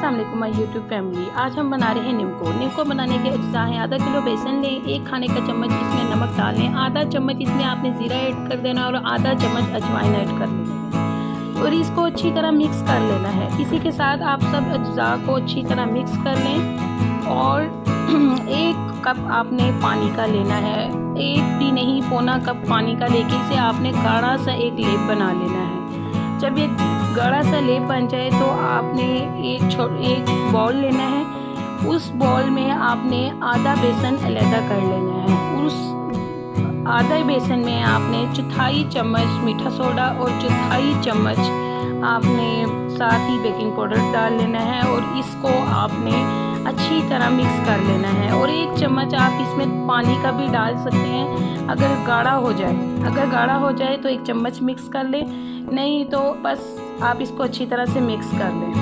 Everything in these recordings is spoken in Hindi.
अस्सलाम वालेकुम माय यूट्यूब फैमिली। आज हम बना रहे हैं निम्को बनाने के अज्जा हैं। आधा किलो बेसन लें, 1 खाने का चम्मच इसमें नमक डालें, आधा चम्मच इसमें आपने ज़ीरा ऐड कर देना और आधा चम्मच अजवाइन ऐड कर लेना है और इसको अच्छी तरह मिक्स कर लेना है। इसी के साथ आप सब अज्जा को अच्छी तरह मिक्स कर लें और 1 कप आपने पानी का लेना है, 1 भी नहीं पौना कप पानी का लेके इसे आपने गाढ़ा सा एक लेप बना लेना है। जब ये गाढ़ा सा लेप बन जाए तो आपने एक बाउल लेना है, उस बाउल में आपने आधा बेसन अलग कर लेना है। उस आधा बेसन में आपने 1/4 चम्मच मीठा सोडा और 1/4 चम्मच आपने साथ ही बेकिंग पाउडर डाल लेना है और इसको आपने अच्छी तरह मिक्स कर लेना है। और 1 चम्मच आप इसमें पानी का भी डाल सकते हैं अगर गाढ़ा हो जाए। अगर गाढ़ा हो जाए तो 1 चम्मच मिक्स कर लें, नहीं तो बस आप इसको अच्छी तरह से मिक्स कर लें।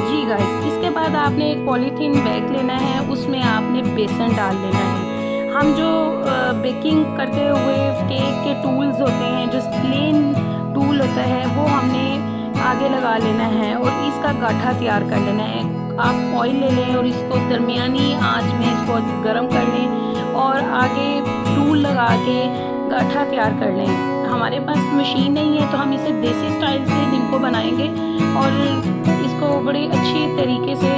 जी गाइस, इसके बाद आपने एक पॉलीथीन बैग लेना है, उसमें आपने बेसन डाल लेना है। हम जो बेकिंग करते हुए केक के टूल्स होते हैं, जो प्लेन टूल होता है, वो हमने आगे लगा लेना है और इसका गाठा तैयार कर लेना है। आप ऑयल ले लें और इसको दरमियानी आंच में इसको गर्म कर लें और आगे टूल लगा के गाठा तैयार कर लें। हमारे पास मशीन नहीं है तो हम इसे देसी स्टाइल से निम्को बनाएंगे और इसको बड़े अच्छी तरीके से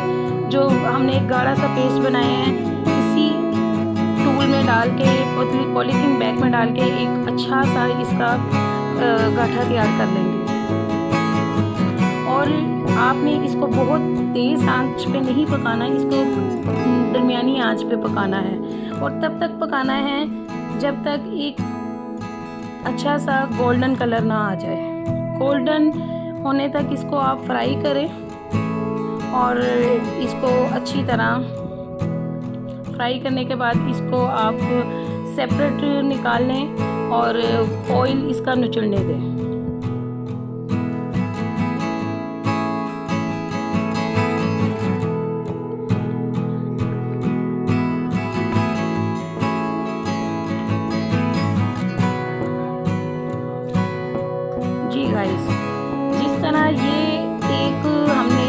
जो हमने एक गाढ़ा सा पेस्ट बनाया है इसी टूल में डाल के पॉलीथीन बैग में डाल के एक अच्छा सा इसका गाठा तैयार कर लेंगे। और आपने इसको बहुत तेज़ आंच पे नहीं पकाना, इसको दरमियानी आंच पे पकाना है और तब तक पकाना है जब तक एक अच्छा सा गोल्डन कलर ना आ जाए। गोल्डन होने तक इसको आप फ्राई करें और इसको अच्छी तरह फ्राई करने के बाद इसको आप सेपरेट निकाल लें और ऑयल इसका निचुड़ने दें। जी गाइस, जिस तरह ये हमने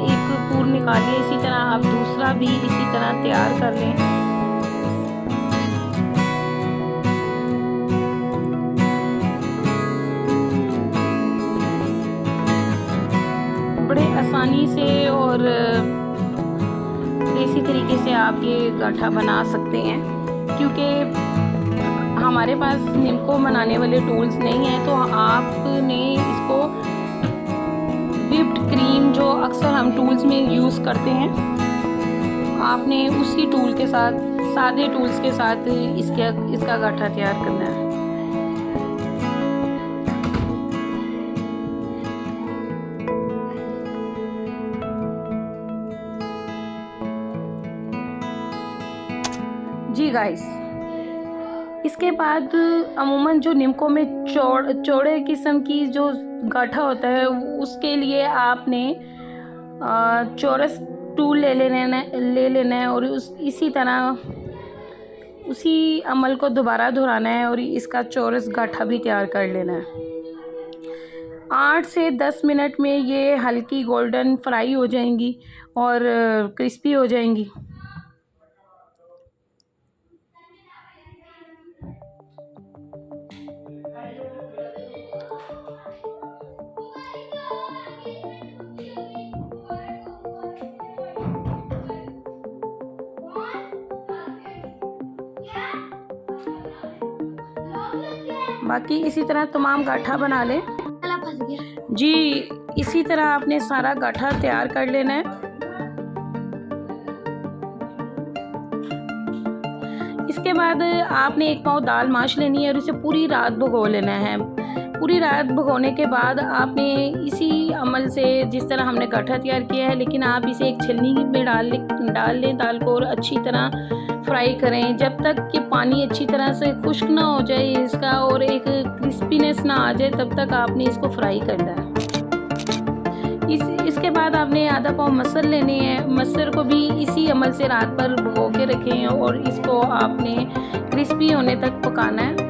एक पूर निकाल लिया, इसी तरह आप दूसरा भी इसी तरह तैयार कर लें। बड़े आसानी से और देसी तरीके से आप ये गाठा बना सकते हैं, क्योंकि हमारे पास निम्को बनाने वाले टूल्स नहीं हैं तो आपने इसको व्हिप्ड क्रीम जो अक्सर हम टूल्स में यूज़ करते हैं, आपने उसी टूल के साथ, सादे टूल्स के साथ इसका गाठा तैयार करना है। जी गाइस, इसके बाद अमूमन जो निम्को में चौड़े किस्म की जो गाठा होता है उसके लिए आपने चौरस टूल ले लेना है और इसी तरह उसी अमल को दोबारा दोहराना है और इसका चौरस गाठा भी तैयार कर लेना है। 8 से 10 मिनट में ये हल्की गोल्डन फ्राई हो जाएंगी और क्रिस्पी हो जाएंगी। बाकी इसी तरह तमाम गाठा बना लें। जी, इसी तरह आपने सारा गाठा तैयार कर लेना है। इसके बाद आपने 1 पाव दाल माश लेनी है और इसे पूरी रात भिगो लेना है। पूरी रात भिगोने के बाद आपने इसी अमल से, जिस तरह हमने गाठा तैयार किया है, लेकिन आप इसे एक छलनी में डाल लें दाल को और अच्छी तरह फ्राई करें जब तक कि पानी अच्छी तरह से खुश्क ना हो जाए इसका और एक क्रिस्पीनेस ना आ जाए, तब तक आपने इसको फ्राई करना है। इसके बाद आपने आधा पाव मसर लेने हैं। मसर को भी इसी अमल से रात भर भिगो के रखें और इसको आपने क्रिस्पी होने तक पकाना है।